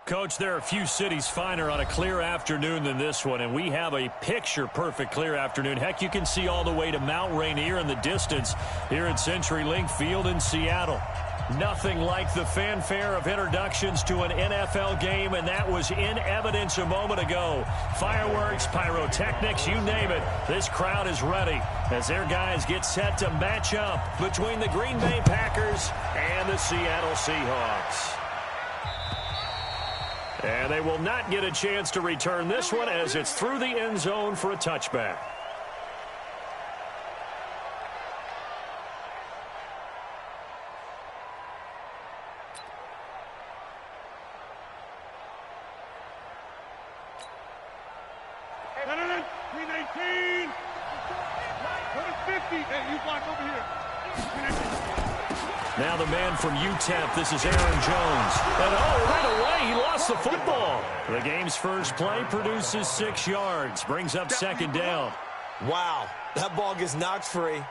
Coach, there are a few cities finer on a clear afternoon than this one, and we have a picture-perfect clear afternoon. Heck, you can see all the way to Mount Rainier in the distance here at CenturyLink Field in Seattle. Nothing like the fanfare of introductions to an NFL game, and that was in evidence a moment ago. Fireworks, pyrotechnics, you name it. This crowd is ready as their guys get set to match up between the Green Bay Packers and the Seattle Seahawks. And they will not get a chance to return this one as it's through the end zone for a touchback. Now the man from UTEP, this is Aaron Jones. And right away, he lost the football. The game's first play produces 6 yards, brings up second down. Wow, that ball gets knocked free,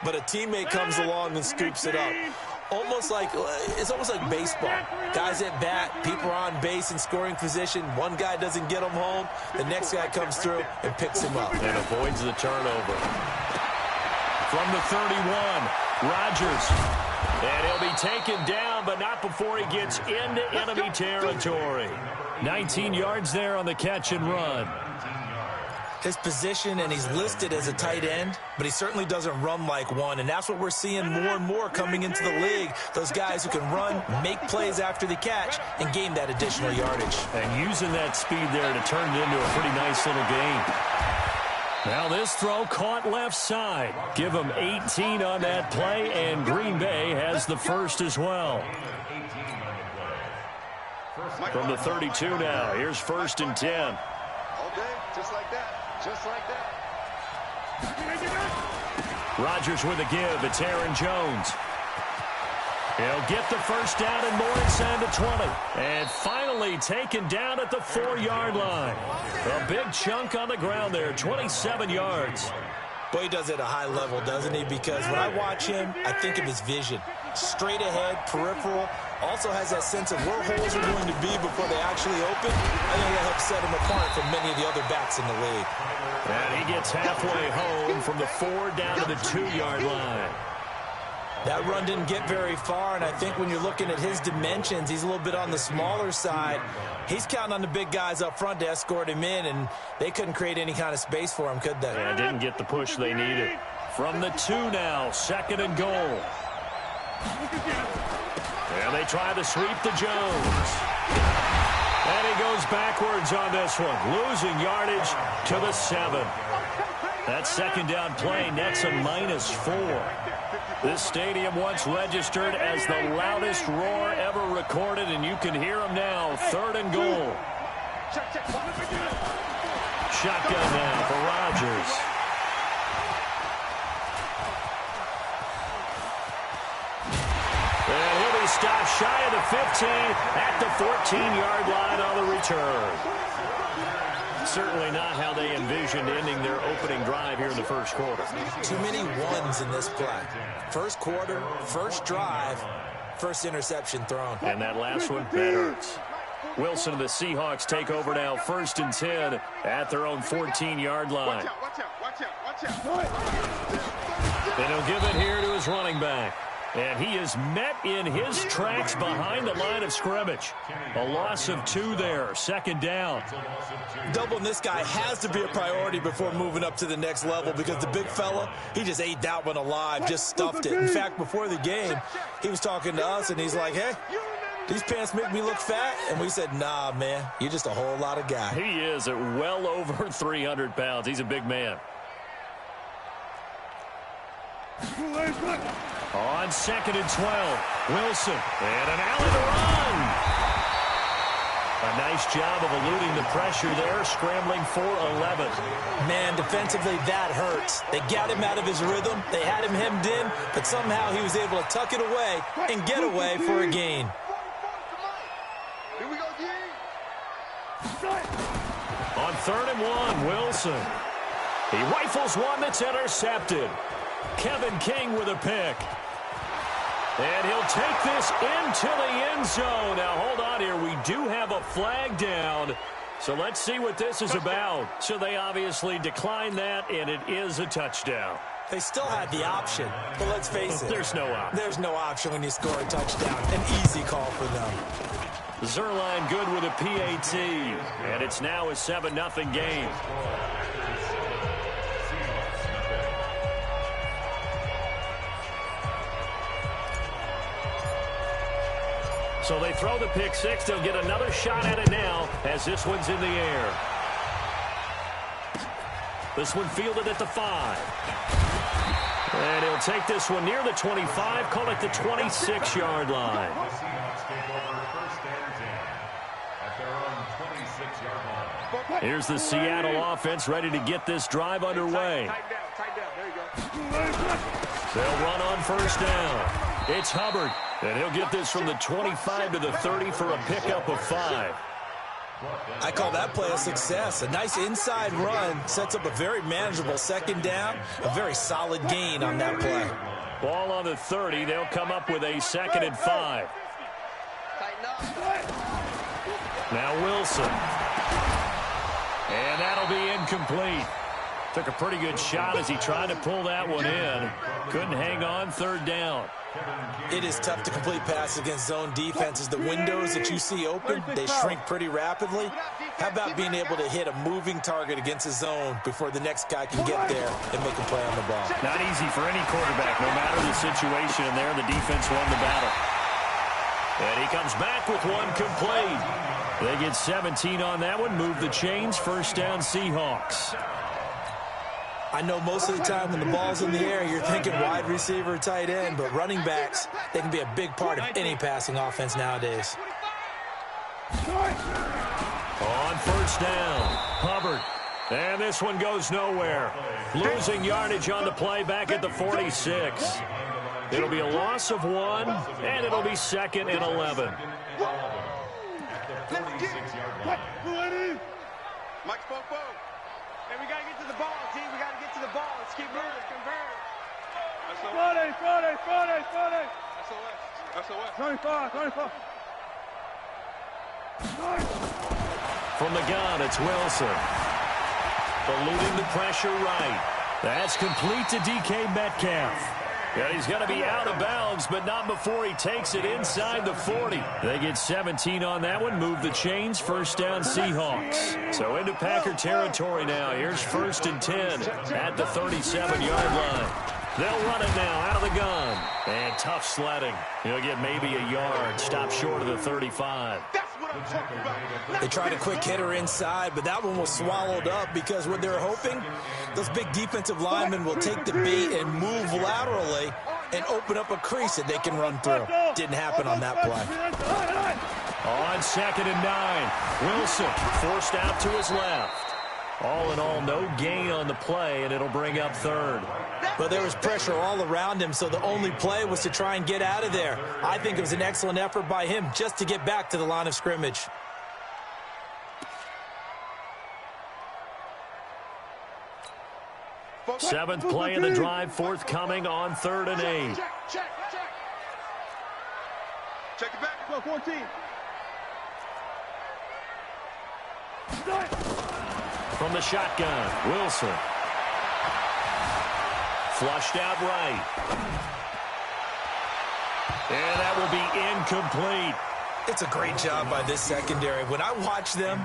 but a teammate comes along and scoops it up. It's almost like baseball. Guys at bat, people are on base in scoring position. One guy doesn't get him home. The next guy comes through and picks him up. And avoids the turnover. From the 31, Rodgers. And he'll be taken down, but not before he gets into enemy territory. 19 yards there on the catch and run. His position, and he's listed as a tight end, but he certainly doesn't run like one, and that's what we're seeing more and more coming into the league. Those guys who can run, make plays after the catch, and gain that additional yardage. And using that speed there to turn it into a pretty nice little game. Now this throw caught left side. Give him 18 on that play, and Green Bay has the first as well. From the 32 now, here's 1st and 10. Okay, just like that, just like that. Rodgers with a give. It's Aaron Jones. He'll get the first down and more inside the 20. And finally taken down at the 4-yard line. A big chunk on the ground there, 27 yards. Boy, he does it at a high level, doesn't he? Because when I watch him, I think of his vision. Straight ahead, peripheral. Also has that sense of where holes are going to be before they actually open. I think that helps set him apart from many of the other backs in the league. And he gets halfway home from the 4 down to the 2-yard line. That run didn't get very far, and I think when you're looking at his dimensions, he's a little bit on the smaller side. He's counting on the big guys up front to escort him in, and they couldn't create any kind of space for him, could they? Yeah, didn't get the push they needed. From the 2 now, 2nd and goal. And they try to sweep to Jones. And he goes backwards on this one, losing yardage to the 7. That second down play nets a -4. This stadium once registered as the loudest roar ever recorded, and you can hear him now. 3rd and goal. Shotgun now for Rodgers. And he'll be stopped shy of the 15 at the 14-yard line on the return. Certainly not how they envisioned ending their opening drive here in the first quarter. Too many ones in this play. First quarter, first drive, first interception thrown. And that last one, that hurts. Wilson and the Seahawks take over now, 1st and 10 at their own 14-yard line. Watch out. And he'll give it here to his running back. And he is met in his tracks behind the line of scrimmage. A loss of 2 there, 2nd down. Doubling this guy has to be a priority before moving up to the next level because the big fella, he just ate that one alive, just stuffed it. In fact, before the game, he was talking to us, and he's like, hey, these pants make me look fat. And we said, nah, man, you're just a whole lot of guy. He is at well over 300 pounds. He's a big man. On 2nd and 12, Wilson, and an alley to run. A nice job of eluding the pressure there, scrambling for 11. Man, defensively, that hurts. They got him out of his rhythm. They had him hemmed in, but somehow he was able to tuck it away and get away for a gain. Here we go, On 3rd and 1, Wilson. He rifles one that's intercepted. Kevin King with a pick. And he'll take this into the end zone. Now, hold on here. We do have a flag down. So let's see what this is about. So they obviously declined that, and it is a touchdown. They still had the option, but let's face it. There's no option. There's no option when you score a touchdown. An easy call for them. Zerline good with a PAT, and it's now a 7-0 game. So they throw the pick six. They'll get another shot at it now as this one's in the air. This one fielded at the 5. And he'll take this one near the 25, call it the 26-yard line. Here's the Seattle offense ready to get this drive underway. They'll run on first down. It's Hubbard, and he'll get this from the 25 to the 30 for a pickup of 5. I call that play a success. A nice inside run sets up a very manageable second down. A very solid gain on that play. Ball on the 30. They'll come up with a 2nd and 5. Now Wilson. And that'll be incomplete. Took a pretty good shot as he tried to pull that one in. Couldn't hang on, 3rd down. It is tough to complete passes against zone defenses. The windows that you see open, they shrink pretty rapidly. How about being able to hit a moving target against a zone before the next guy can get there and make a play on the ball? Not easy for any quarterback, no matter the situation, and there the defense won the battle. And he comes back with one complete. They get 17 on that one, move the chains, 1st down Seahawks. I know most of the time when the ball's in the air, you're thinking wide receiver, tight end, but running backs, they can be a big part of any passing offense nowadays. On 1st down, Hubbard. And this one goes nowhere. Losing yardage on the play back at the 46. It'll be a loss of 1, and it'll be 2nd and 11. Mike Popo. Hey, we got to get to the ball, team. We got to get to the ball. Let's keep moving. Convert. Friday. SOS. 25. From the gun, it's Wilson. Eluding the pressure right. That's complete to DK Metcalf. Yeah, he's going to be out of bounds, but not before he takes it inside the 40. They get 17 on that one, move the chains, 1st down Seahawks. So into Packer territory now. Here's 1st and 10 at the 37-yard line. They'll run it now out of the gun. And tough sledding. He'll get maybe a yard, stop short of the 35. They tried a quick hitter inside, but that one was swallowed up because what they're hoping, those big defensive linemen will take the bait and move laterally and open up a crease that they can run through. Didn't happen on that play. On 2nd and 9, Wilson forced out to his left. All in all, no gain on the play, and it'll bring up 3rd. But there was pressure all around him, so the only play was to try and get out of there. I think it was an excellent effort by him just to get back to the line of scrimmage. Seventh play of the drive forthcoming on 3rd and 8. Check it back. 14. From the shotgun, Wilson. Flushed out right. And that will be incomplete. It's a great job by this secondary. When I watch them,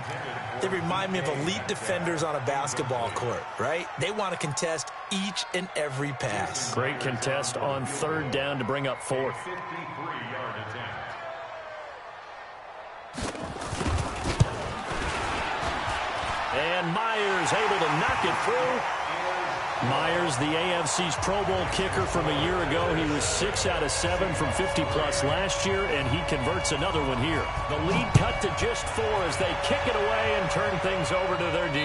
they remind me of elite defenders on a basketball court, right? They want to contest each and every pass. Great contest on 3rd down to bring up 4th. And Myers able to knock it through. Myers, the AFC's Pro Bowl kicker from a year ago. He was 6 out of 7 from 50-plus last year, and he converts another one here. The lead cut to just 4 as they kick it away and turn things over to their D.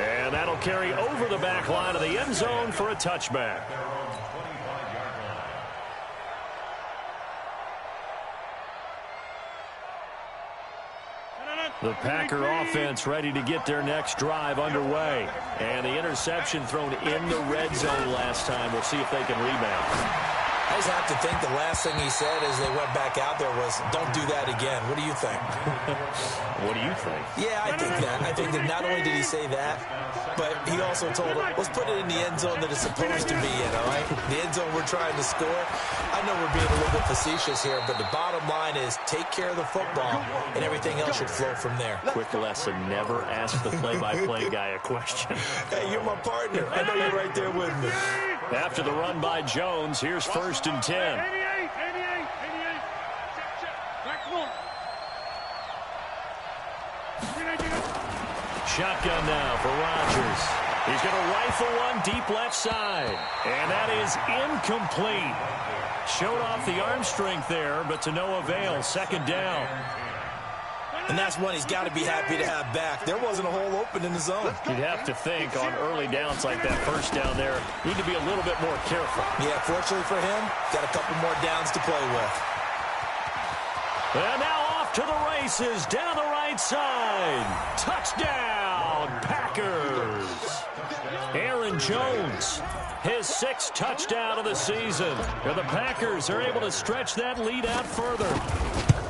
And that'll carry over the back line of the end zone for a touchback. The Packer offense ready to get their next drive underway. And the interception thrown in the red zone last time. We'll see if they can rebound. I just have to think the last thing he said as they went back out there was, don't do that again. What do you think? What do you think? Yeah, I think that. I think that not only did he say that, but he also told him, let's put it in the end zone that it's supposed to be in, all right? The end zone we're trying to score. I know we're being a little bit facetious here, but the bottom line is take care of the football, and everything else should flow from there. Quick lesson, never ask the play-by-play guy a question. Hey, you're my partner. I know you're right there with me. After the run by Jones, here's 1st and 10. 88. Shotgun now for Rodgers. He's going to rifle one deep left side. And that is incomplete. Showed off the arm strength there, but to no avail. 2nd down. And that's one he's got to be happy to have back. There wasn't a hole open in the zone. You'd have to think on early downs like that 1st down there, need to be a little bit more careful. Yeah, fortunately for him, got a couple more downs to play with. And now off to the races, down the right side. Touchdown, Packers. Aaron Jones, his 6th touchdown of the season. And the Packers are able to stretch that lead out further.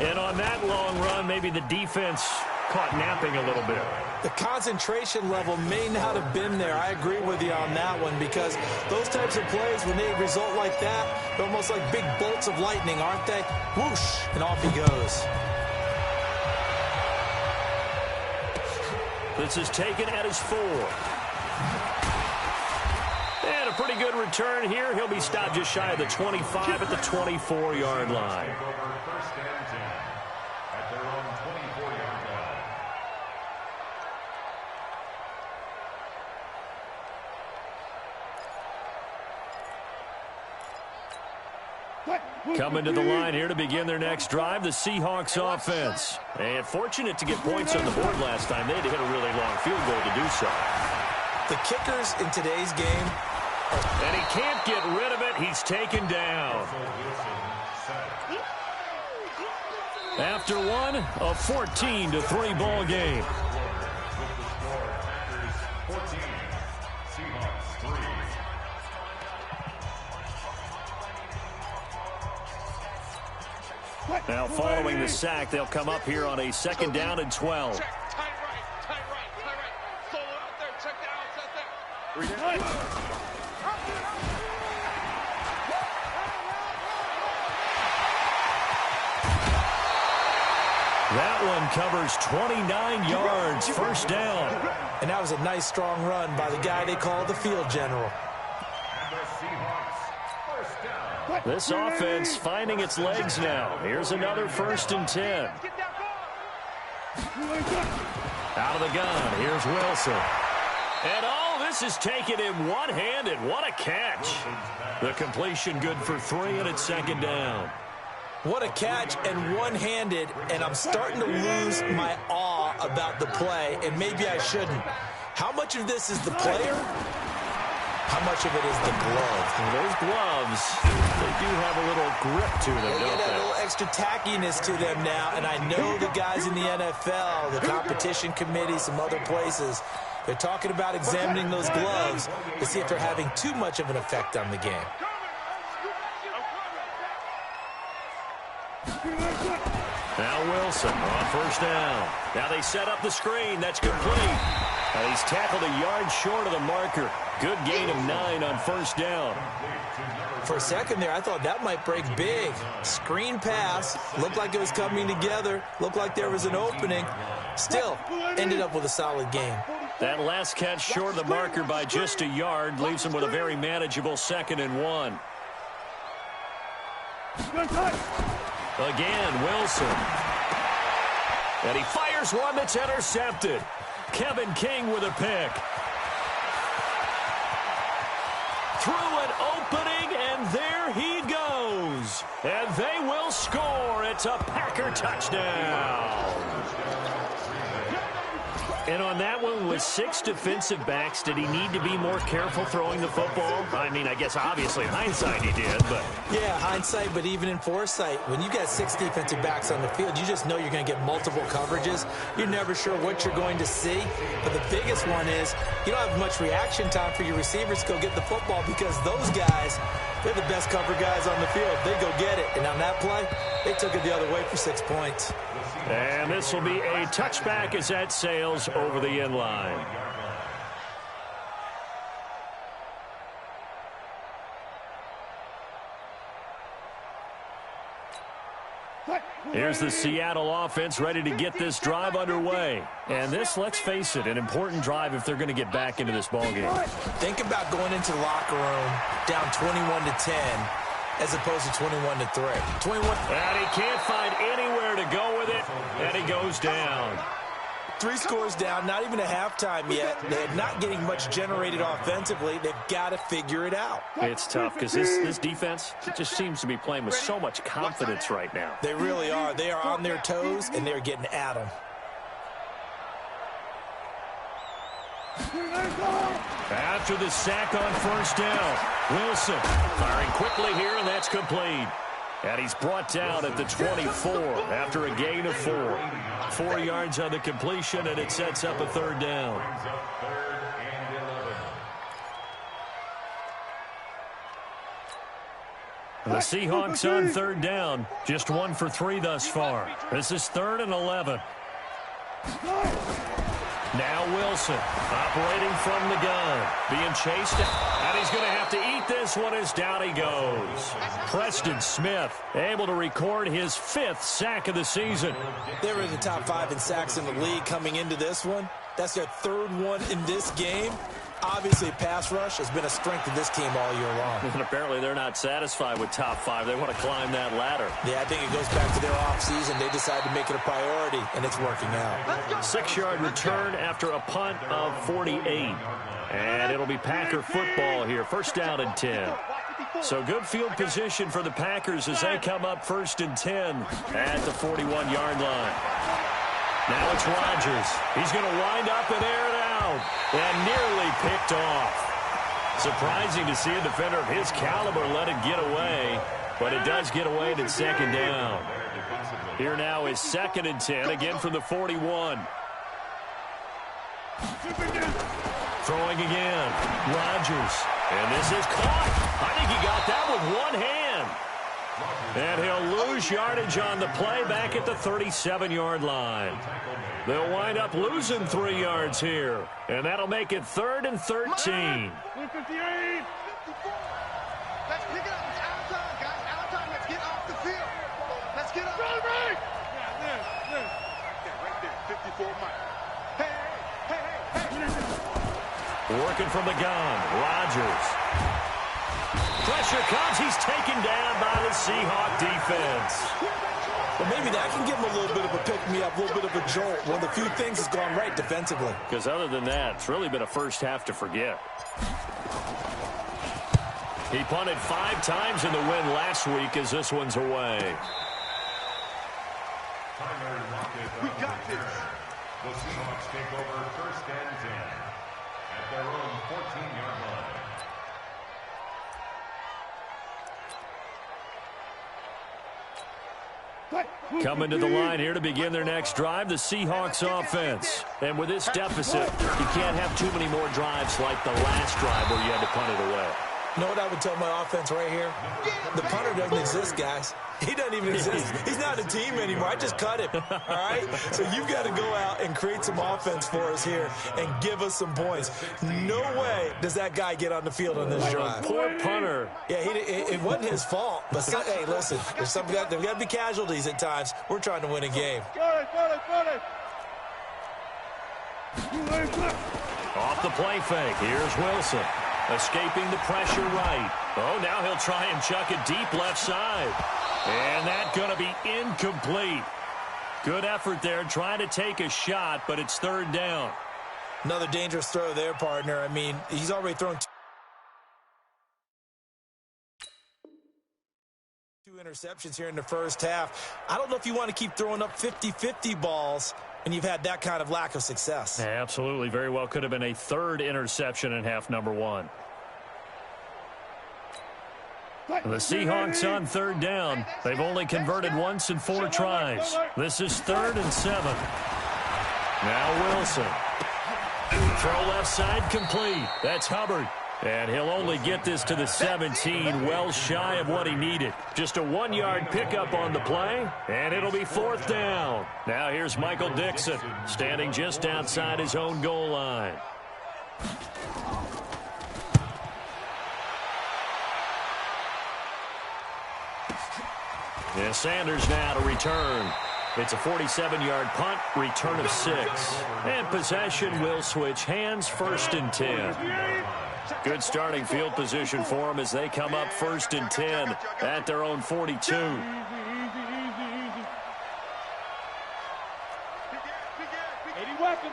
And on that long run, maybe the defense caught napping a little bit. The concentration level may not have been there. I agree with you on that one, because those types of plays, when they result like that, they're almost like big bolts of lightning, aren't they? Whoosh, and off he goes. This is taken at his 4. And a pretty good return here. He'll be stopped just shy of the 25 at the 24-yard line. Coming to the line here to begin their next drive, the Seahawks offense. And fortunate to get points on the board last time. They had to hit a really long field goal to do so. The kickers in today's game. And he can't get rid of it. He's taken down. After one, a 14-3 ball game. Now following the sack, they'll come up here on a 2nd down and 12. Check, tight right. Solo out there, check that out, set that. That one covers 29 yards, 1st down. And that was a nice, strong run by the guy they call the field general. This offense finding its legs now. Here's another 1st and 10. Out of the gun, here's Wilson. And oh, this is taken in one-handed. What a catch. The completion good for 3, and it's 2nd down. What a catch, and one-handed, and I'm starting to lose my awe about the play, and maybe I shouldn't. How much of this is the player? How much of it is the glove? And those gloves, they do have a little grip to them, They don't get a they? little extra tackiness to them now, and I know the guys in the NFL, the competition committee, some other places, they're talking about examining those gloves to see if they're having too much of an effect on the game. Now Wilson on 1st down. Now they set up the screen. That's complete. And he's tackled a yard short of the marker. Good gain of 9 on 1st down. For a second there, I thought that might break big. Screen pass. Looked like it was coming together. Looked like there was an opening. Still, ended up with a solid game. That last catch short of the marker by just a yard leaves him with a very manageable 2nd and 1. Again, Wilson. And he fires one that's intercepted. Kevin King with a pick. Through an opening, and there he goes. And they will score. It's a Packer touchdown. And on that one, with 6 defensive backs, did he need to be more careful throwing the football? I mean, I guess obviously in hindsight he did, but... Yeah, hindsight, but even in foresight, when you got 6 defensive backs on the field, you just know you're going to get multiple coverages. You're never sure what you're going to see. But the biggest one is you don't have much reaction time for your receivers to go get the football because those guys, They're the best cover guys on the field. They go get it. And on that play, they took it the other way for 6 points. And this will be a touchback as that sails over the end line. Here's the Seattle offense ready to get this drive underway. And this, let's face it, an important drive if they're going to get back into this ballgame. Think about going into the locker room down 21-10 as opposed to 21-3. 21. And he can't find anywhere to go with it, and he goes down. 3 scores down, not even a halftime yet. They're not getting much generated offensively. They've got to figure it out. It's tough because this defense just seems to be playing with so much confidence right now. They really are. They are on their toes, and they're getting at them. After the sack on first down, Wilson firing quickly here, and that's complete. And he's brought down at the 24 after a gain of 4. 4 yards on the completion, and it sets up a third down. The Seahawks on third down, just 1 for 3 thus far. This is 3rd and 11. Now Wilson operating from the gun, being chased out, and he's going to have to eat this one as down he goes. Preston Smith able to record his 5th sack of the season. They were in the top 5 in sacks in the league coming into this one. That's their 3rd one in this game. Obviously, pass rush has been a strength of this team all year long. And apparently they're not satisfied with top 5. They want to climb that ladder. Yeah, I think it goes back to their offseason. They decided to make it a priority, and it's working out. 6-yard return after a punt of 48. And it'll be Packer football here. First down and 10. So good field position for the Packers as they come up 1st and 10 at the 41-yard line. Now it's Rodgers. He's going to wind up and air it out. And nearly picked off. Surprising to see a defender of his caliber let it get away. But it does get away, and it's 2nd down. Here now is 2nd and 10, again from the 41. Throwing again. Rodgers. And this is caught. I think he got that with one hand. And he'll lose yardage on the play back at the 37-yard line. They'll wind up losing 3 yards here. And that'll make it 3rd and 13. 158. 54. Let's pick it up. It's out of time, guys. Out of time. Let's get off the field. Let's get off. Right there. 54 Mike. Hey. Working from the gun. Rodgers. Pressure comes. He's taken down by the Seahawk defense. Well, maybe that can give him a little bit of a pick-me-up, a little bit of a jolt. One of the few things has gone right defensively. Because other than that, it's really been a first half to forget. He punted 5 times in the win last week as this one's away. We got this. The Seahawks take over 1st and 10 at their own 14-yard line. Coming to the line here to begin their next drive, the Seahawks offense. And with this deficit, you can't have too many more drives like the last drive where you had to punt it away. You know what I would tell my offense right here? The punter doesn't exist, guys. He doesn't even exist. He's not a team anymore. I just cut him, all right? So you've got to go out and create some offense for us here and give us some points. No way does that guy get on the field on this drive. Poor punter. Yeah, it wasn't his fault. But, hey, listen, there's got to be casualties at times. We're trying to win a game. Off the play fake. Here's Wilson. Escaping the pressure right. Oh, now he'll try and chuck it deep left side. And that's going to be incomplete. Good effort there trying to take a shot, but it's 3rd down. Another dangerous throw there, partner. I mean, he's already thrown 2 interceptions here in the first half. I don't know if you want to keep throwing up 50-50 balls and you've had that kind of lack of success. Absolutely. Very well could have been a 3rd interception in half number 1. The Seahawks on 3rd down. They've only converted once in 4 tries. This is 3rd and 7. Now Wilson. Throw left side complete. That's Hubbard. And he'll only get this to the 17, well shy of what he needed. Just a 1-yard pickup on the play, and it'll be 4th down. Now here's Michael Dixon, standing just outside his own goal line. And Sanders now to return. It's a 47-yard punt, return of 6. And possession will switch hands, 1st and 10. Good starting field position for them as they come up 1st and 10 at their own 42. Easy. Weapon.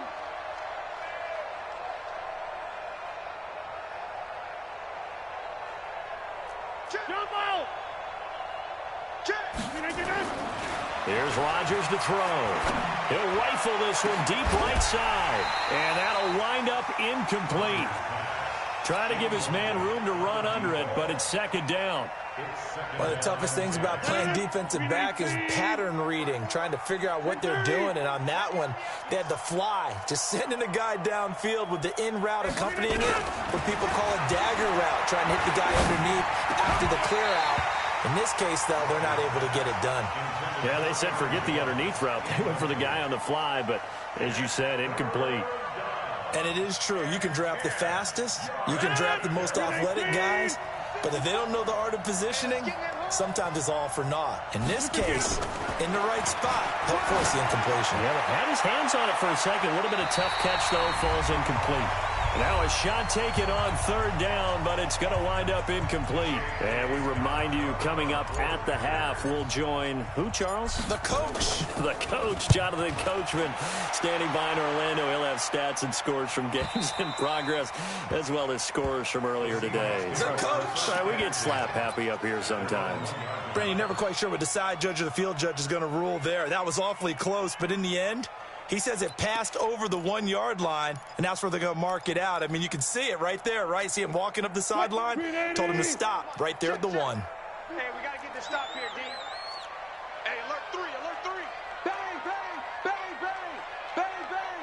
Jump out. Here's Rodgers to throw. He'll rifle this one deep right side. And that'll wind up incomplete. Trying to give his man room to run under it, but it's 2nd down. One of the toughest things about playing defensive back is pattern reading, trying to figure out what they're doing. And on that one, they had to fly, just sending a guy downfield with the in route accompanying it, what people call a dagger route, trying to hit the guy underneath after the clear out. In this case, though, they're not able to get it done. Yeah, they said forget the underneath route. They went for the guy on the fly, but as you said, incomplete. And it is true. You can draft the fastest. You can draft the most athletic guys. But if they don't know the art of positioning, sometimes it's all for naught. In this case, in the right spot, help force the incompletion. Yeah, had his hands on it for a second. Would have been a tough catch, though. Falls incomplete. Now a shot taken on 3rd down, but it's going to wind up incomplete. And we remind you, coming up at the half, we'll join who, Charles? The coach. The coach, Jonathan Coachman, standing by in Orlando. He'll have stats and scores from games in progress, as well as scores from earlier today. The coach. We get slap happy up here sometimes. Brandon, never quite sure what the side judge or the field judge is going to rule there. That was awfully close, but in the end, he says it passed over the 1-yard line, and that's where they're going to mark it out. I mean, you can see it right there, right? See him walking up the sideline? Told him to stop right there at the 1. Hey, we got to get the stop here, D. Hey, alert 3, alert 3. Bang, bang, bang, bang, bang, bang.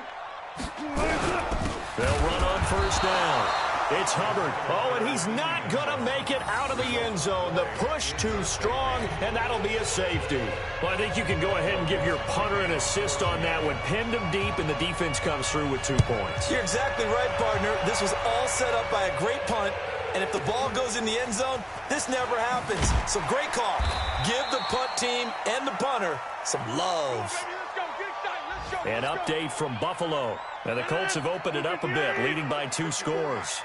They'll run on 1st down. It's Hubbard. Oh, and he's not going to make it out of the end zone. The push too strong, and that'll be a safety. Well, I think you can go ahead and give your punter an assist on that one. Pinned him deep, and the defense comes through with 2 points. You're exactly right, partner. This was all set up by a great punt, and if the ball goes in the end zone, this never happens. So great call. Give the punt team and the punter some love. An update from Buffalo. And the Colts have opened it up a bit, leading by 2 scores.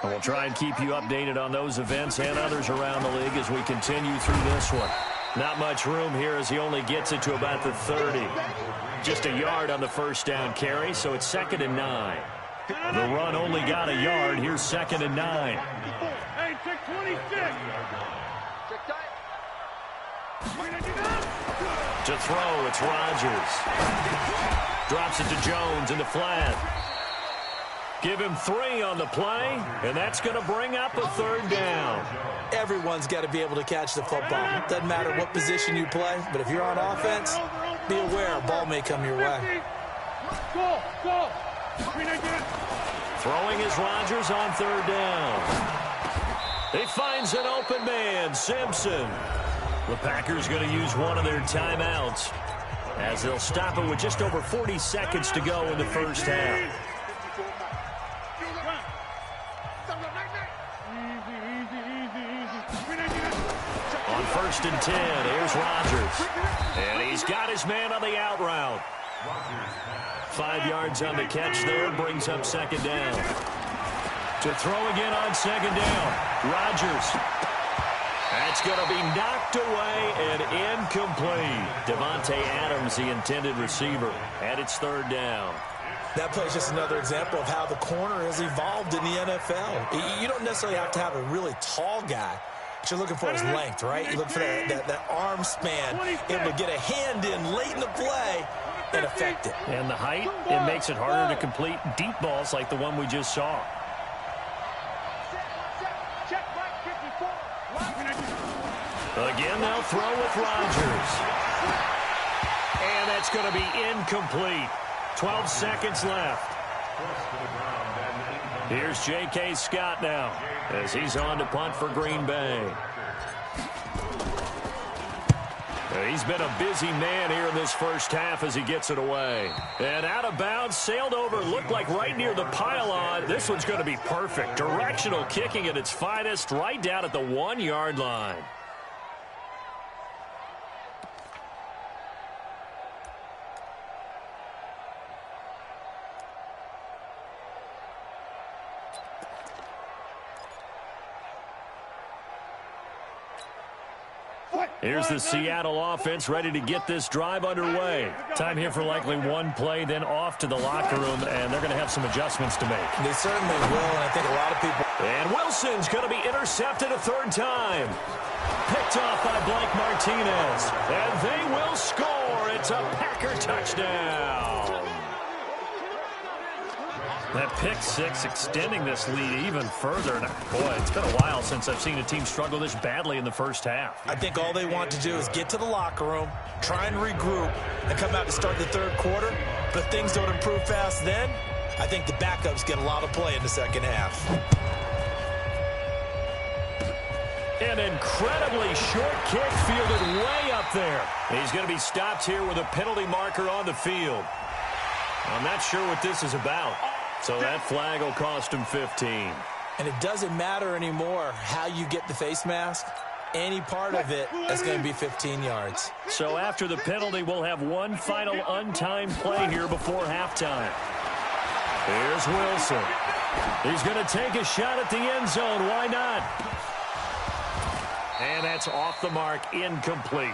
And we'll try and keep you updated on those events and others around the league as we continue through this one. Not much room here as he only gets it to about the 30. Just a yard on the 1st down carry, so it's 2nd and 9. The run only got a yard. Here's 2nd and 9. Hey, check 26. To throw, it's Rodgers. Drops it to Jones in the flat. Give him 3 on the play, and that's going to bring up a 3rd down. Everyone's got to be able to catch the football. Doesn't matter what position you play, but if you're on offense, be aware a ball may come your way. Go. Throwing is Rodgers on 3rd down. He finds an open man, Simpson. The Packers going to use one of their timeouts as they'll stop it with just over 40 seconds to go in the 1st half. On 1st and 10, here's Rodgers. And he's got his man on the out route. 5 yards on the catch there, brings up 2nd down. To throw again on 2nd down, Rodgers. That's going to be knocked away and incomplete. Davante Adams, the intended receiver, and it's 3rd down. That play is just another example of how the corner has evolved in the NFL. You don't necessarily have to have a really tall guy. What you're looking for is length, right? You look for that arm span, able to get a hand in late in the play and affect it. And the height, it makes it harder to complete deep balls like the one we just saw. Again, they'll throw with Rodgers. And that's going to be incomplete. 12 seconds left. Here's J.K. Scott now as he's on to punt for Green Bay. He's been a busy man here in this first half as he gets it away. And out of bounds, sailed over, looked like right near the pylon. This one's going to be perfect. Directional kicking at its finest, right down at the 1-yard line. Here's the Seattle offense ready to get this drive underway. Time here for likely one play, then off to the locker room, and they're going to have some adjustments to make. They certainly will, and I think a lot of people... And Wilson's going to be intercepted a third time. Picked off by Blake Martinez, and they will score. It's a Packer touchdown. That pick six extending this lead even further. Boy, it's been a while since I've seen a team struggle this badly in the first half. I think all they want to do is get to the locker room, try and regroup, and come out to start the third quarter. But if things don't improve fast then, I think the backups get a lot of play in the second half. An incredibly short kick fielded way up there. He's going to be stopped here with a penalty marker on the field. I'm not sure what this is about. So that flag will cost him 15. And it doesn't matter anymore how you get the face mask. Any part of it is going to be 15 yards. So after the penalty, we'll have one final untimed play here before halftime. Here's Wilson. He's going to take a shot at the end zone. Why not? And that's off the mark, incomplete.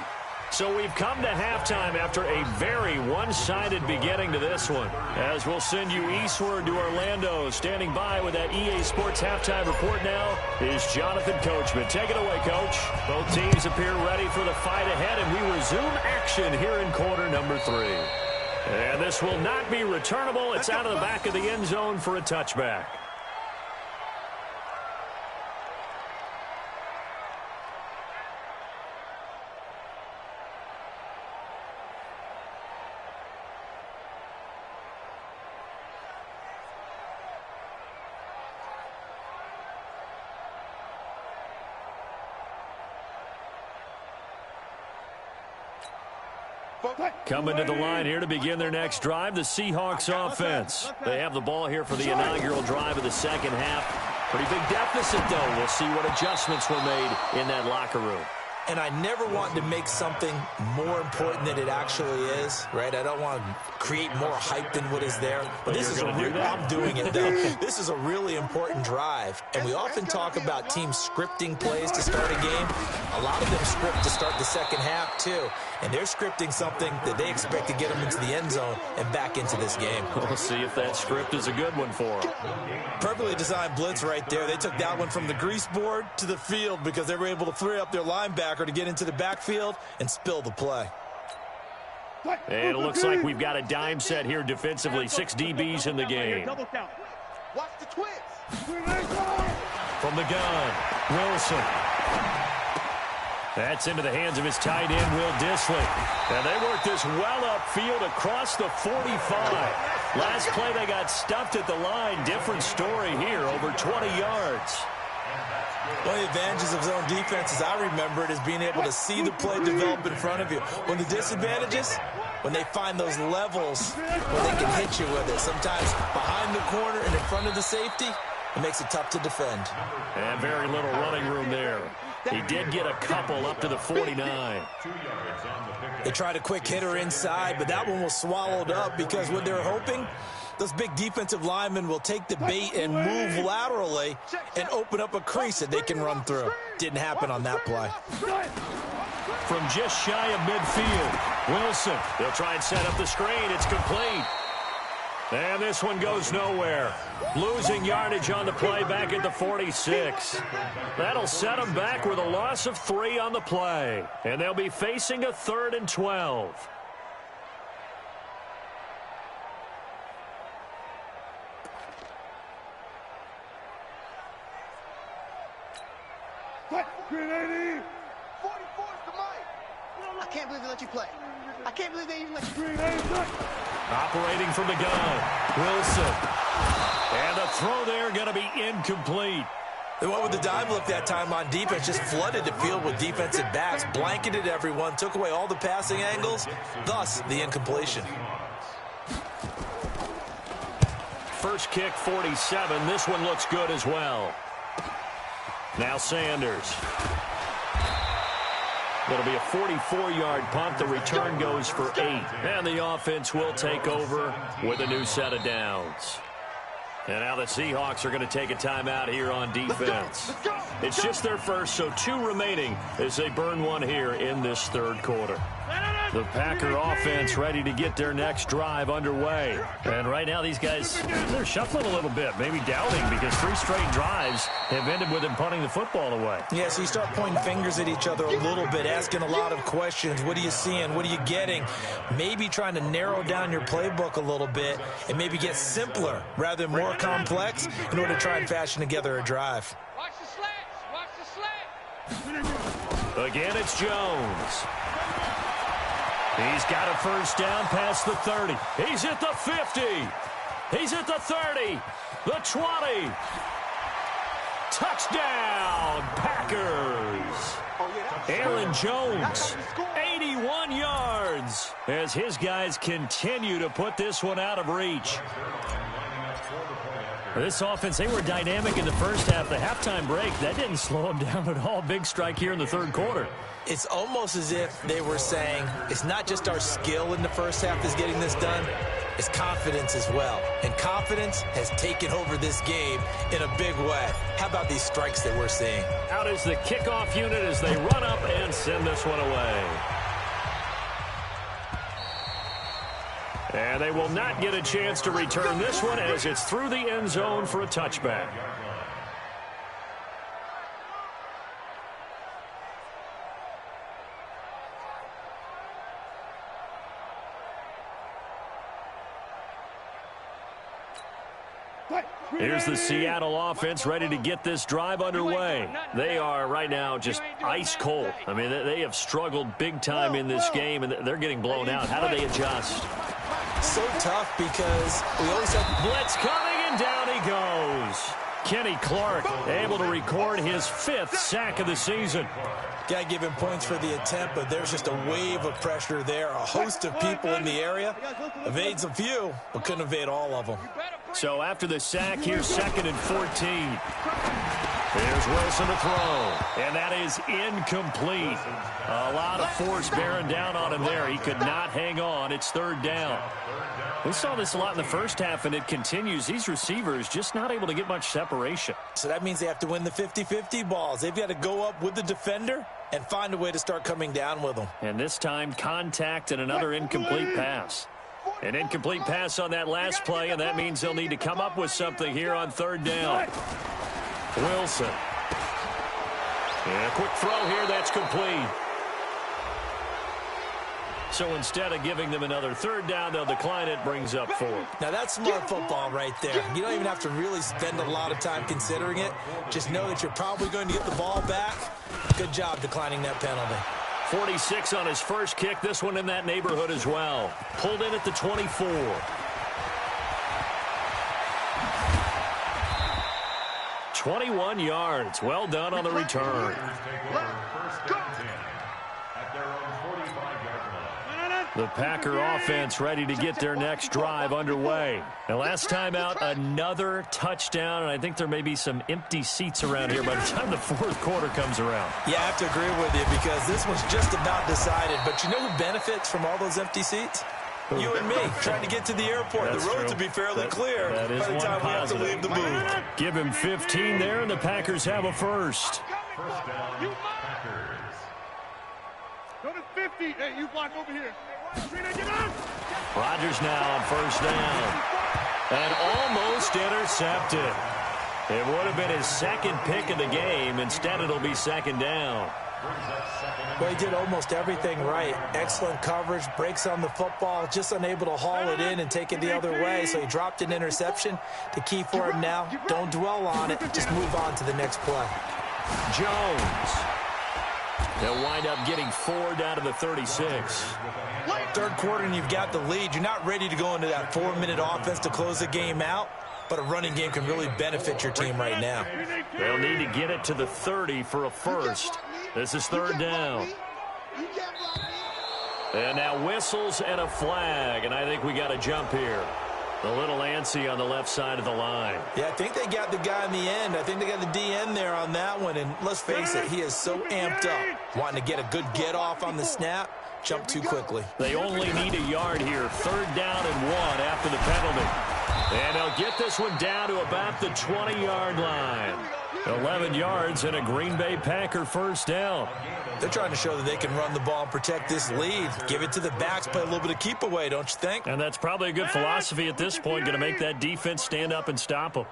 So we've come to halftime after a very one-sided beginning to this one. As we'll send you eastward to Orlando. Standing by with that EA Sports halftime report now is Jonathan Coachman. Take it away, Coach. Both teams appear ready for the fight ahead, and we resume action here in quarter number 3. And this will not be returnable. It's out of the back of the end zone for a touchback. Coming to the line here to begin their next drive, the Seahawks offense. They have the ball here for the inaugural drive of the second half. Pretty big deficit, though. We'll see what adjustments were made in that locker room. And I never want to make something more important than it actually is, right? I don't want to create more hype than what is there. But this is I'm doing it, though. This is a really important drive. And we often talk about teams scripting plays to start a game. A lot of them script to start the second half, too. And they're scripting something that they expect to get them into the end zone and back into this game. We'll see if that script is a good one for them. Perfectly designed blitz right there. They took that one from the grease board to the field because they were able to free up their linebacker to get into the backfield and spill the play. And it looks like we've got a dime set here defensively. 6 DBs in the game. Watch the twist. From the gun, Wilson. That's into the hands of his tight end, Will Dissly. And they work this well upfield across the 45. Last play, they got stuffed at the line. Different story here, over 20 yards. One of the advantages of zone defense, as I remember it, is being able to see the play develop in front of you. When the disadvantages, when they find those levels where they can hit you with it, sometimes behind the corner and in front of the safety, it makes it tough to defend. And very little running room there. He did get a couple up to the 49. They tried a quick hitter inside, but that one was swallowed up because what they're hoping, those big defensive linemen will take the bait and move laterally and open up a crease that they can run through. Didn't happen on that play. From just shy of midfield, Wilson. They'll try and set up the screen. It's complete. And this one goes nowhere. Losing yardage on the play back at the 46. That'll set them back with a loss of 3 on the play. And they'll be facing a 3rd and 12. Grenade! 44's the mic. I can't believe they let you play. I can't believe they even let you. Operating from the gun, Wilson. And the throw there going to be incomplete. They went with the dive look that time on defense, just flooded the field with defensive backs, blanketed everyone, took away all the passing angles, thus the incompletion. First kick, 47. This one looks good as well. Now Sanders. It'll be a 44-yard punt. The return goes for 8. And the offense will take over with a new set of downs. And now the Seahawks are going to take a timeout here on defense. It's just their first, so 2 remaining as they burn one here in this third quarter. The Packer offense ready to get their next drive underway. And right now these guys, they're shuffling a little bit, maybe doubting, because 3 straight drives have ended with them punting the football away. Yeah, so you start pointing fingers at each other a little bit, asking a lot of questions. What are you seeing? What are you getting? Maybe trying to narrow down your playbook a little bit and maybe get simpler rather than more complex in order to try and fashion together a drive. Watch the slats. Watch the slats. Again, it's Jones. He's got a first down past the 30. He's at the 50. He's at the 30. The 20. Touchdown, Packers. Aaron Jones, 81 yards, as his guys continue to put this one out of reach. This offense, they were dynamic in the first half. The halftime break, that didn't slow them down at all. Big strike here in the third quarter. It's almost as if they were saying, it's not just our skill in the first half that's getting this done, it's confidence as well. And confidence has taken over this game in a big way. How about these strikes that we're seeing? Out is the kickoff unit as they run up and send this one away. And they will not get a chance to return this one as it's through the end zone for a touchback. Here's the Seattle offense ready to get this drive underway. They are right now just ice cold. I mean, they have struggled big time in this game, and they're getting blown out. How do they adjust? So tough because we always have blitz coming, and down he goes. Kenny Clark able to record his 5th sack of the season. Got to give him points for the attempt, but there's just a wave of pressure there. A host of people in the area. Evades a few, but couldn't evade all of them. So after the sack, here's 2nd and 14. There's Wilson to throw, and that is incomplete. A lot of force bearing down on him there. He could not hang on. It's 3rd down. We saw this a lot in the first half, and it continues. These receivers just not able to get much separation. So that means they have to win the 50-50 balls. They've got to go up with the defender and find a way to start coming down with them. And this time, contact and another incomplete pass. An incomplete pass on that last play, and that means they'll need to come up with something here on 3rd down. Wilson. And a quick throw here, that's complete. So instead of giving them another 3rd down, they'll decline it, brings up 4. Now that's smart football right there. You don't even have to really spend a lot of time considering it. Just know that you're probably going to get the ball back. Good job declining that penalty. 46 on his first kick. This one in that neighborhood as well. Pulled in at the 24. "21 yards. Well done on the return. The Packer offense ready to get their next drive underway. And last time out, another touchdown, and I think there may be some empty seats around here by the time the 4th quarter comes around. Yeah, I have to agree with you because this one's just about decided. But you know who benefits from all those empty seats? You and me, trying to get to the airport. That's the roads true. will be fairly clear by the time we have to leave the booth. Give him 15 there, and the Packers have a first. First down, Packers. Go to 50. Hey, you block over here. Rodgers now on 1st down. And almost intercepted. It would have been his 2nd pick of the game. Instead, it'll be 2nd down. Well, he did almost everything right. Excellent coverage, breaks on the football, just unable to haul it in and take it the other way. So he dropped an interception. The key for him now, don't dwell on it. Just move on to the next play. Jones. They'll wind up getting 4 down to the 36. 3rd quarter and you've got the lead. You're not ready to go into that 4-minute offense to close the game out. but a running game can really benefit your team right now. They'll need to get it to the 30 for a first. This is third down. And now whistles and a flag, and I think we got a jump here. A little antsy on the left side of the line. Yeah, I think they got the guy in the end. I think they got the DN there on that one. And let's face it, he is so amped up. Wanting to get a good get off on the snap, jump too quickly. They only need a yard here. Third down and 1 after the penalty. And they'll get this one down to about the 20-yard line. 11 yards and a Green Bay Packer first down. They're trying to show that they can run the ball and protect this lead. Give it to the backs, play a little bit of keep away, don't you think? And that's probably a good philosophy at this point, going to make that defense stand up and stop them.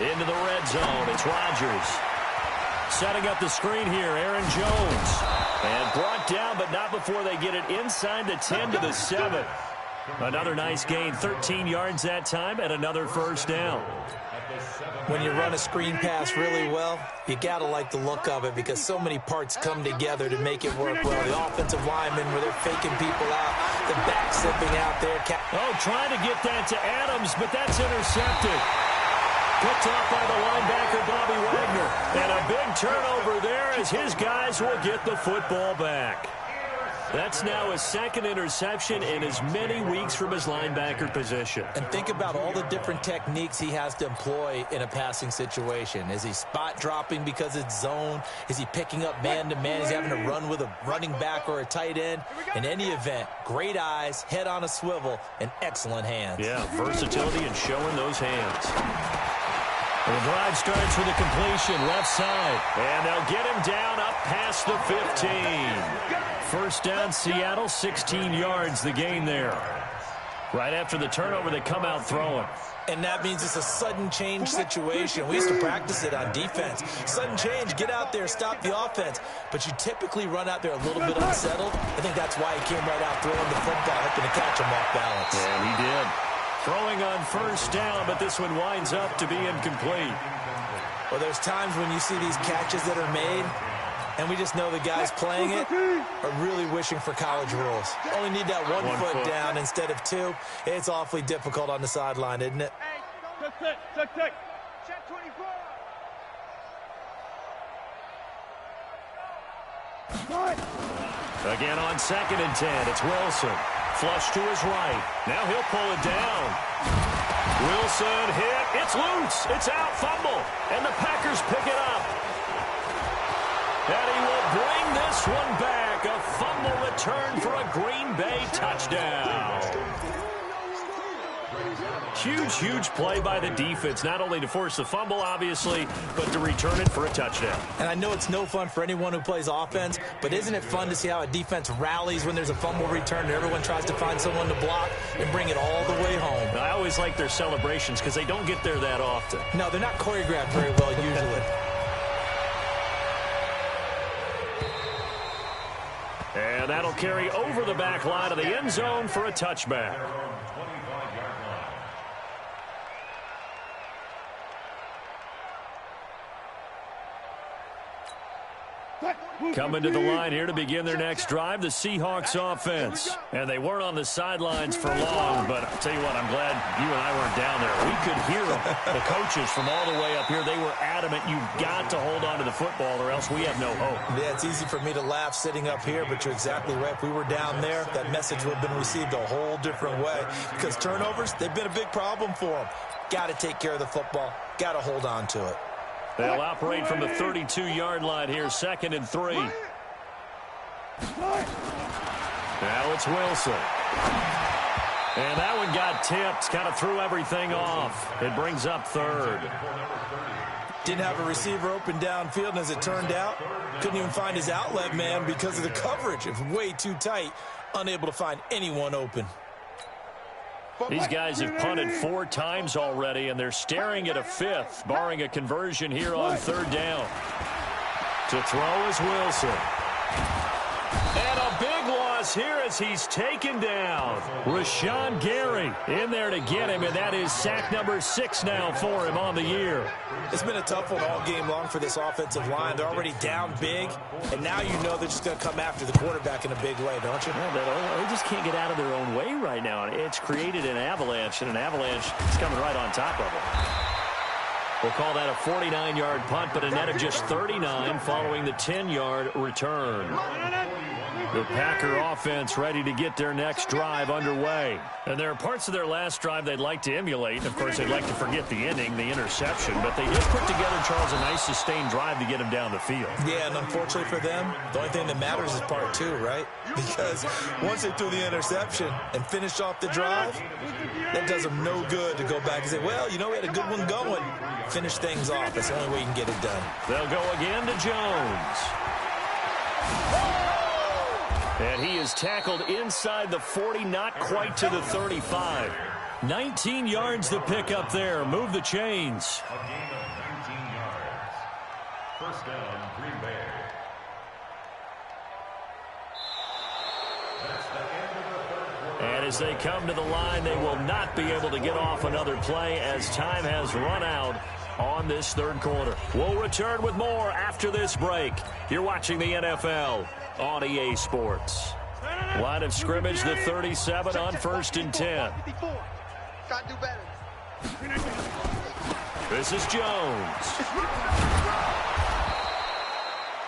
Into the red zone, it's Rodgers. Setting up the screen here, Aaron Jones. And brought down, but not before they get it inside the 10 to the 7. Another nice gain, 13 yards that time, and another first down. When you run a screen pass really well, you got to like the look of it because so many parts come together to make it work well. The offensive linemen, where they're faking people out, the back slipping out there. Oh, trying to get that to Adams, but that's intercepted. Picked off by the linebacker, Bobby Wagner. And a big turnover there as his guys will get the football back. That's now his second interception in as many weeks from his linebacker position. And think about all the different techniques he has to employ in a passing situation. Is he spot dropping because it's zone? Is he picking up man-to-man? Is he having to run with a running back or a tight end? In any event, great eyes, head on a swivel, and excellent hands. Yeah, versatility and showing those hands. The drive starts with a completion, left side. And they'll get him down up past the 15. First down, Seattle, 16 yards the gain there. Right after the turnover, they come out throwing. And that means it's a sudden change situation. We used to practice it on defense. Sudden change, get out there, stop the offense. But you typically run out there a little bit unsettled. I think that's why he came right out throwing the football, hoping to catch him off balance. And he did. Throwing on first down, but this one winds up to be incomplete. Well, there's times when you see these catches that are made, and we just know the guys playing it are really wishing for college rules. Only need that one foot down instead of 2. It's awfully difficult on the sideline, isn't it? Check 24. Again on 2nd and 10, it's Wilson. Flush to his right. Now he'll pull it down. Wilson hit. It's loose. It's out. Fumble. And the Packers pick it up. And he will bring this one back. A fumble return for a Green Bay touchdown. Huge, huge play by the defense, not only to force the fumble, obviously, but to return it for a touchdown. And I know it's no fun for anyone who plays offense, but isn't it fun to see how a defense rallies when there's a fumble return and everyone tries to find someone to block and bring it all the way home? I always like their celebrations because they don't get there that often. No, they're not choreographed very well usually. And that'll carry over the back line of the end zone for a touchback. Coming to the line here to begin their next drive, the Seahawks offense. And they weren't on the sidelines for long, but I'll tell you what, I'm glad you and I weren't down there. We could hear them. The coaches from all the way up here, they were adamant, you've got to hold on to the football or else we have no hope. Yeah, it's easy for me to laugh sitting up here, but you're exactly right. If we were down there, that message would have been received a whole different way. Because turnovers, they've been a big problem for them. Got to take care of the football. Got to hold on to it. They'll operate from the 32-yard line here, 2nd and 3. Now it's Wilson. And that one got tipped, kind of threw everything off. It brings up 3rd. Didn't have a receiver open downfield, and as it turned out, couldn't even find his outlet man because of the coverage. It was way too tight, unable to find anyone open. These guys have punted 4 times already, and they're staring at a 5th, barring a conversion here on 3rd down. To throw is Wilson. And a big one across here as he's taken down. Rashawn Gary in there to get him, and that is sack number 6 now for him on the year. It's been a tough one all game long for this offensive line. They're already down big, and now you know they're just going to come after the quarterback in a big way, don't you? Yeah, they just can't get out of their own way right now. It's created an avalanche, and an avalanche is coming right on top of it. We'll call that a 49-yard punt, but a net of just 39 following the 10-yard return. The Packer offense ready to get their next drive underway. And there are parts of their last drive they'd like to emulate. Of course, they'd like to forget the ending, the interception. But they did put together, Charles, a nice sustained drive to get him down the field. Yeah, and unfortunately for them, the only thing that matters is part 2, right? Because once they threw the interception and finished off the drive, that does them no good to go back and say, well, you know, we had a good one going. Finish things off. That's the only way you can get it done. They'll go again to Jones. And he is tackled inside the 40, not quite to the 35. 19 yards to pick up there. Move the chains. A gain of 19 yards. First down, Green Bay. That's the end of the third quarter. And as they come to the line, they will not be able to get off another play as time has run out on this third quarter. We'll return with more after this break. You're watching the NFL on EA Sports. Line of scrimmage, the 37 on 1st and 10. This is Jones.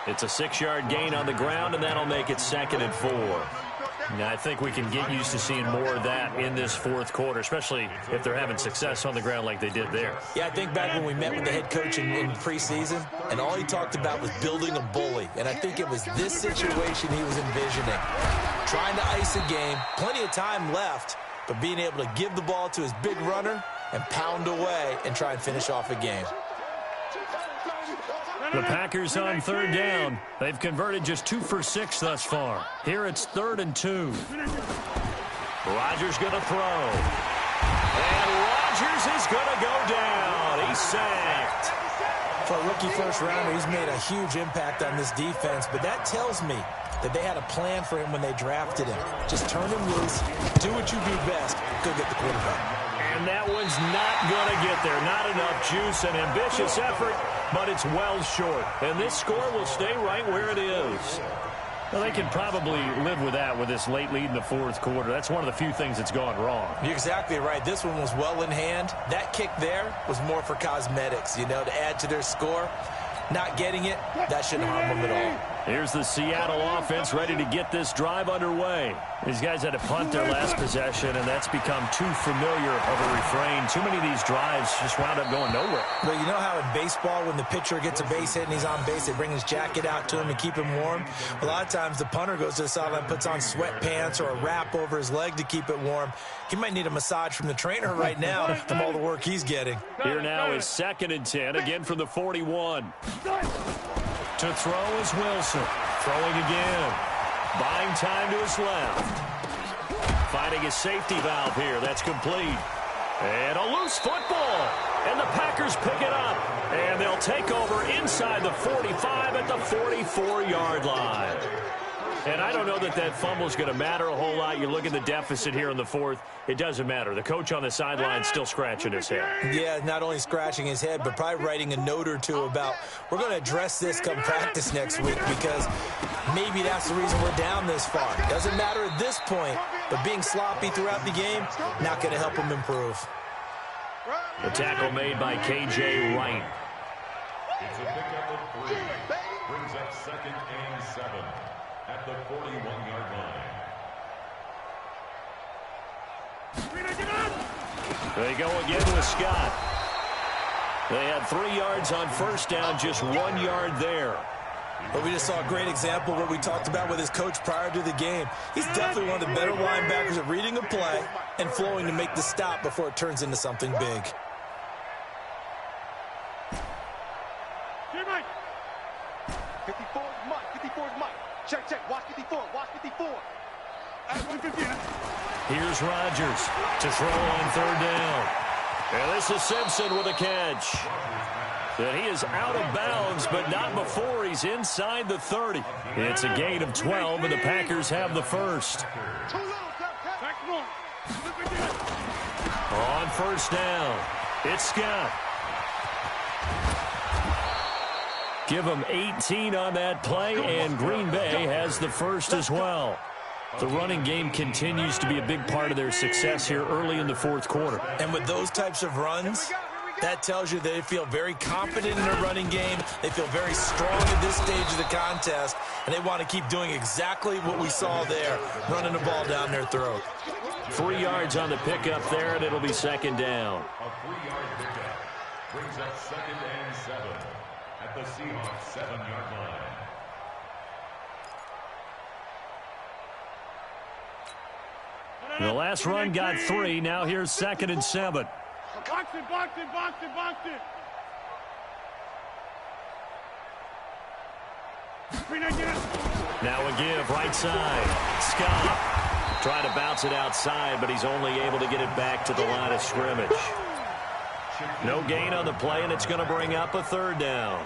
It's a 6-yard gain on the ground, and that'll make it 2nd and 4. Now, I think we can get used to seeing more of that in this fourth quarter, especially if they're having success on the ground like they did there. Yeah, I think back when we met with the head coach in preseason, and all he talked about was building a bully. And I think it was this situation he was envisioning. Trying to ice a game, plenty of time left, but being able to give the ball to his big runner and pound away and try and finish off a game. The Packers on 3rd down. They've converted just 2 for 6 thus far. Here it's 3rd and 2. Rodgers going to throw. And Rodgers is going to go down. He's sacked. For a rookie first-rounder, he's made a huge impact on this defense, but that tells me that they had a plan for him when they drafted him. Just turn him loose, do what you do best, go get the quarterback. And that one's not going to get there. Not enough juice, an ambitious effort, but it's well short. And this score will stay right where it is. Well, they can probably live with that with this late lead in the fourth quarter. That's one of the few things that's gone wrong. You're exactly right. This one was well in hand. That kick there was more for cosmetics, you know, to add to their score. Not getting it, that shouldn't harm them at all. Here's the Seattle offense ready to get this drive underway. These guys had to punt their last possession, and that's become too familiar of a refrain. Too many of these drives just wound up going nowhere. But you know how in baseball, when the pitcher gets a base hit and he's on base, they bring his jacket out to him to keep him warm? A lot of times the punter goes to the sideline, puts on sweatpants or a wrap over his leg to keep it warm. He might need a massage from the trainer right now from all the work he's getting. Here now is 2nd and 10, again from the 41. To throw is Wilson. Throwing again. Buying time to his left. Finding his safety valve here. That's complete. And a loose football. And the Packers pick it up. And they'll take over inside the 45 at the 44-yard line. And I don't know that that fumble is going to matter a whole lot. You look at the deficit here in the fourth. It doesn't matter. The coach on the sideline still scratching his head. Yeah, not only scratching his head, but probably writing a note or two about, we're going to address this come practice next week because maybe that's the reason we're down this far. Doesn't matter at this point, but being sloppy throughout the game, not going to help him improve. The tackle made by K.J. Wright. It's a pickup of 3. Brings up 2nd and 7 at the 41-yard line. They go again with Scott. They had 3 yards on first down, just 1 yard there. But we just saw a great example of what we talked about with his coach prior to the game. He's definitely one of the better linebackers at reading a play and flowing to make the stop before it turns into something big. Here, Mike. 54 is Mike. 54 is Mike. Check, check. Watch 54. Watch 54. Here's Rodgers to throw on 3rd down. And this is Simpson with a catch. And he is out of bounds, but not before he's inside the 30. It's a gain of 12, and the Packers have the first. On first down, it's Scott. Give him 18 on that play, and Green Bay has the first as well. The running game continues to be a big part of their success here early in the fourth quarter. And with those types of runs, that tells you they feel very confident in their running game. They feel very strong at this stage of the contest, and they want to keep doing exactly what we saw there, running the ball down their throat. 3 yards on the pickup there, and it'll be second down. A 3-yard pickup brings up 2nd and 7 at the Seahawks 7-yard line. The last run got 3. Now here's 2nd and 7. Box it, box it, box it, box it. Now a give, right side. Scott trying to bounce it outside, but he's only able to get it back to the line of scrimmage. No gain on the play, and it's going to bring up a third down.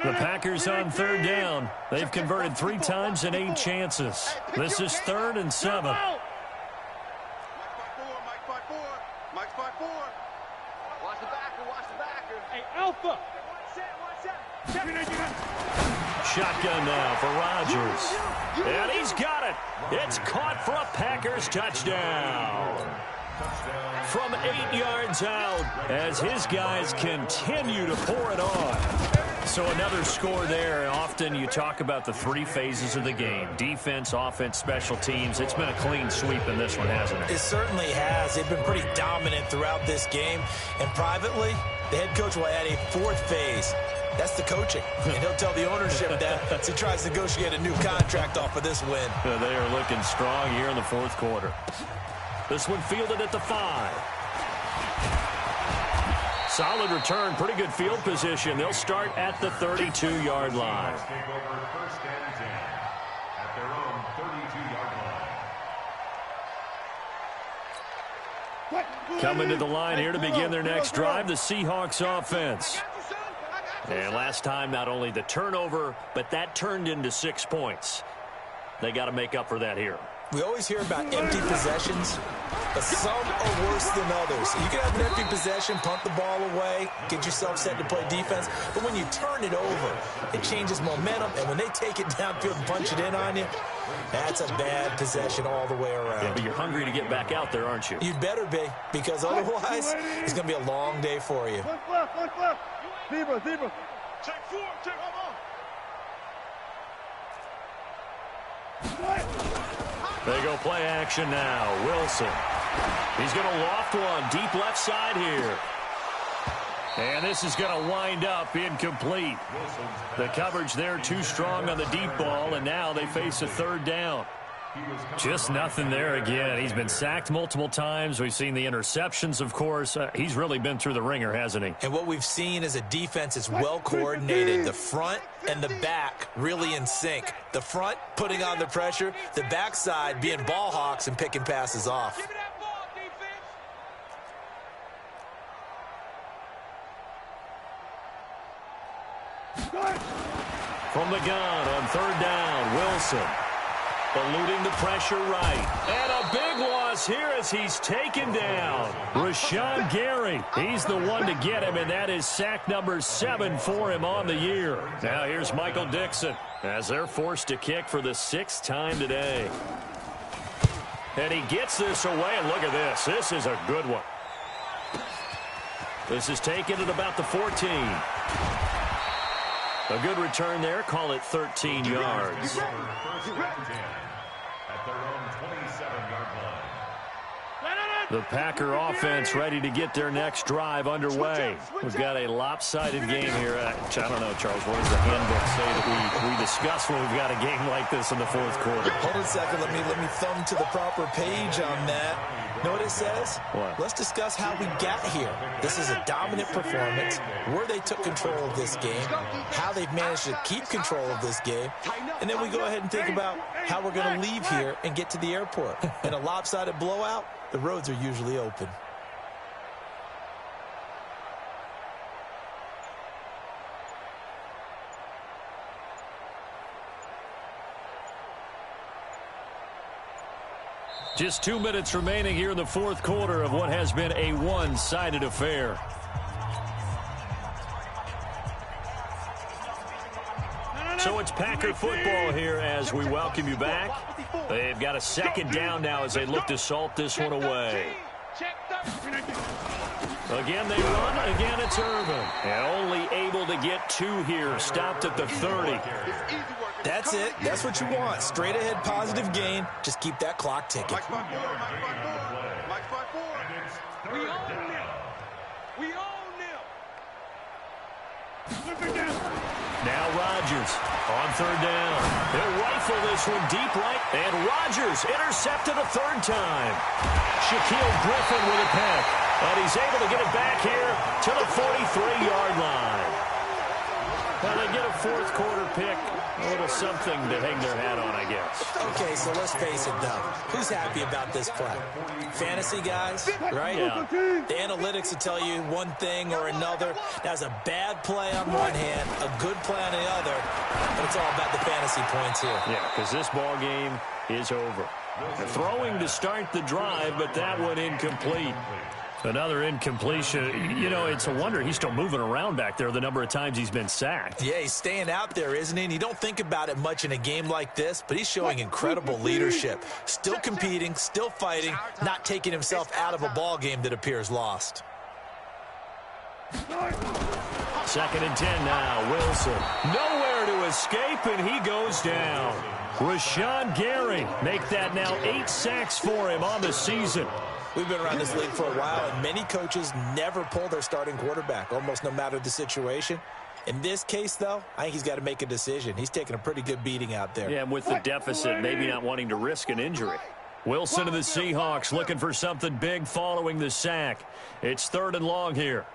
The Packers on third down. They've converted 3 times in 8 chances. This is 3rd and 7. Mike 5-4. Mike 5-4. Watch the backer, watch the backer. Hey, Alpha. Shotgun now for Rodgers. And he's got it. It's caught for a Packers touchdown. From 8 yards out as his guys continue to pour it on. So another score there. Often you talk about the 3 phases of the game. Defense, offense, special teams. It's been a clean sweep in this one, hasn't it? It certainly has. They've been pretty dominant throughout this game. And privately, the head coach will add a 4th phase. That's the coaching. And he'll tell the ownership that as he tries to negotiate a new contract off of this win. They are looking strong here in the fourth quarter. This one fielded at the 5. Solid return, pretty good field position. They'll start at the 32-yard line. Take over 1st and 10 at their own 32-yard line. Coming to the line here to begin their next drive, the Seahawks offense. And last time, not only the turnover, but that turned into 6 points. They got to make up for that here. We always hear about empty possessions, but some are worse than others. You can have an empty possession, punt the ball away, get yourself set to play defense, but when you turn it over, it changes momentum, and when they take it downfield and punch it in on you, that's a bad possession all the way around. Yeah, but you're hungry to get back out there, aren't you? You'd better be, because otherwise, it's going to be a long day for you. One left. Zebra. Check 4, check 1. They go play action now. Wilson. He's going to loft one deep left side here. And this is going to wind up incomplete. The coverage there too strong on the deep ball, and now they face a 3rd down. Just nothing there again. He's been sacked multiple times. We've seen the interceptions, of course. He's really been through the ringer, hasn't he? And what we've seen is a defense that's well coordinated. The front and the back really in sync. The front putting on the pressure, the backside being ball hawks and picking passes off. From the gun on 3rd down, Wilson. Eluding the pressure right. And a big loss here as he's taken down. Rashawn Gary, he's the one to get him, and that is sack number 7 for him on the year. Now here's Michael Dixon as they're forced to kick for the 6th time today. And he gets this away, and look at this. This is a good one. This is taken at about the 14. A good return there. Call it 13 yards. 1st and 10 at their own 27-yard line. The Packer offense ready to get their next drive underway. We've got a lopsided game here. I don't know, Charles, what does the handbook say that we discuss when we've got a game like this in the fourth quarter? Hold on a second. Let me thumb to the proper page on that. Know what it says? What? Let's discuss how we got here. This is a dominant performance, where they took control of this game, how they've managed to keep control of this game, and then we go ahead and think about how we're going to leave here and get to the airport. In a lopsided blowout, the roads are usually open. Just 2 minutes remaining here in the fourth quarter of what has been a one-sided affair. So it's Packer football here as we welcome you back. They've got a second down now as they look to salt this one away. Again, they run. Again, it's Irvin. And only able to get 2 here. Stopped at the 30. That's it. That's what you want. Straight ahead positive gain. Just keep that clock ticking. We own them. We own them. Now Rodgers on third down. He'll rifle this one deep right. And Rodgers intercepted a third time. Shaquille Griffin with a peck. And he's able to get it back here to the 43-yard line. Well, they get a fourth quarter pick. A little something to hang their hat on, I guess. Okay, so let's face it, though. Who's happy about this play? Fantasy guys, right? Yeah. The analytics will tell you one thing or another. That's a bad play on one hand, a good play on the other, but it's all about the fantasy points here. Yeah, because this ball game is over. They're throwing to start the drive, but that one incomplete. Another incompletion. You know, it's a wonder he's still moving around back there the number of times he's been sacked. Yeah, he's staying out there, isn't he? And you don't think about it much in a game like this, but he's showing incredible leadership. Still competing, still fighting, not taking himself out of a ball game that appears lost. 2nd and 10 now. Wilson. Nowhere to escape, and he goes down. Rashawn Gary make that now 8 sacks for him on the season. We've been around this league for a while, and many coaches never pull their starting quarterback, almost no matter the situation. In this case, though, I think he's got to make a decision. He's taking a pretty good beating out there. Yeah, and with the deficit, maybe not wanting to risk an injury. Wilson of the Seahawks looking for something big following the sack. It's 3rd and long here.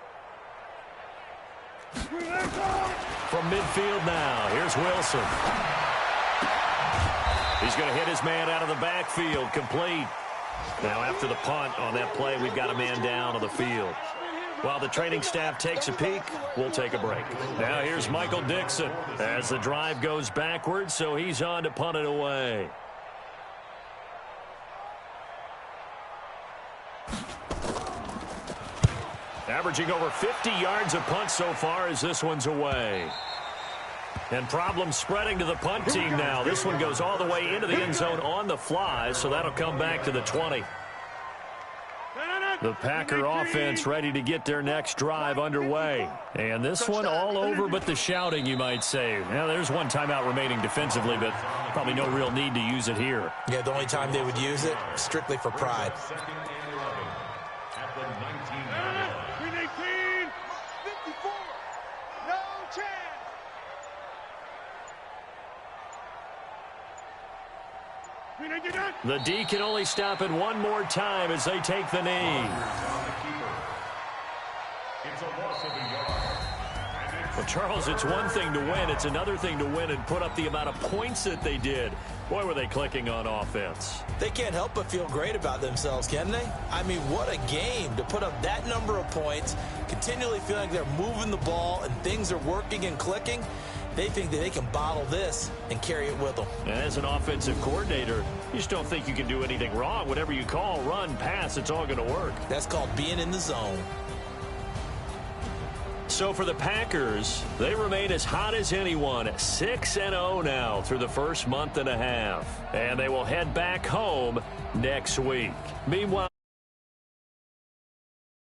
From midfield now, here's Wilson. He's going to hit his man out of the backfield, complete. Now, after the punt on that play, we've got a man down on the field. While the training staff takes a peek, we'll take a break. Now, here's Michael Dixon as the drive goes backwards, so he's on to punt it away. Averaging over 50 yards a punt so far as this one's away. And problems spreading to the punt team now. This one goes all the way into the end zone on the fly, so that'll come back to the 20. The Packer offense ready to get their next drive underway. And this one all over but the shouting, you might say. Now, there's one timeout remaining defensively, but probably no real need to use it here. Yeah, the only time they would use it, strictly for pride. The D can only stop it one more time as they take the knee. Well, Charles, it's one thing to win. It's another thing to win and put up the amount of points that they did. Boy, were they clicking on offense. They can't help but feel great about themselves, can they? I mean, what a game to put up that number of points, continually feeling like they're moving the ball and things are working and clicking. They think that they can bottle this and carry it with them. And as an offensive coordinator, you just don't think you can do anything wrong. Whatever you call, run, pass, it's all going to work. That's called being in the zone. So for the Packers, they remain as hot as anyone, 6-0 now through the first month and a half. And they will head back home next week. Meanwhile,